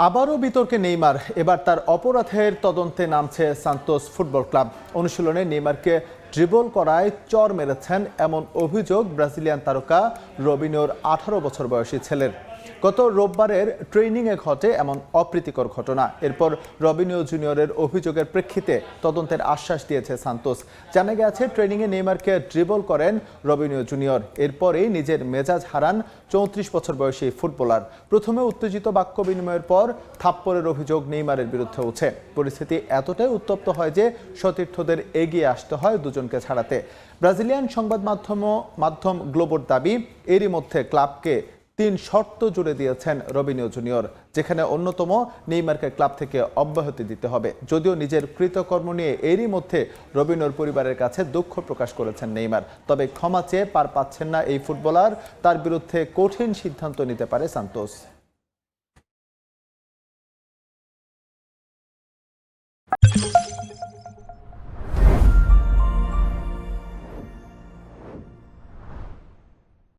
আবারও বিতর্কে নেইমার। এবার তার অপরাধের তদন্তে নামছে সান্তোস ফুটবল ক্লাব। অনুশীলনে নেইমারকে ড্রিবল করায় চর মেরেছেন এমন অভিযোগ ব্রাজিলিয়ান তারকা রবিনিওর 18 বছর বয়সী ছেলের। গত রোববারের ট্রেনিংয়ে ঘটে এমন অপ্রীতিকর ঘটনা। এরপর রবিনিও জুনিয়রের অভিযোগের প্রেক্ষিতে তদন্তের আশ্বাস দিয়েছে সান্তোস। জানা গেছে ট্রেনিংয়ে নেইমারকে ড্রিবল করেন রবিনিও জুনিয়র। এরপরেই নিজের মেজাজ হারান 34 বছর বয়সী ফুটবলার। প্রথমে উত্তেজিত বাক্য বিনিময়ের পর থাপ্পড়ের অভিযোগ নেইমারের বিরুদ্ধে ওঠে। পরিস্থিতি এতটাই উত্তপ্ত হয় যে সতীর্থদের এগিয়ে আসতে হয় দুজনকে ছাড়াতে। ব্রাজিলিয়ান সংবাদ মাধ্যম গ্লোবোর দাবি, এরই মধ্যে ক্লাবকে 3 শর্ত জুড়ে দিয়েছেন রবিনিও জুনিয়র, যেখানে অন্যতম নেইমারকে ক্লাব থেকে অব্যাহতি দিতে হবে। যদিও নিজের কৃতকর্ম নিয়ে এরই মধ্যে রবিনিওর পরিবারের কাছে দুঃখ প্রকাশ করেছেন নেইমার। তবে ক্ষমা চেয়ে পার পাচ্ছেন না এই ফুটবলার। তার বিরুদ্ধে কঠিন সিদ্ধান্ত নিতে পারে সান্তোস।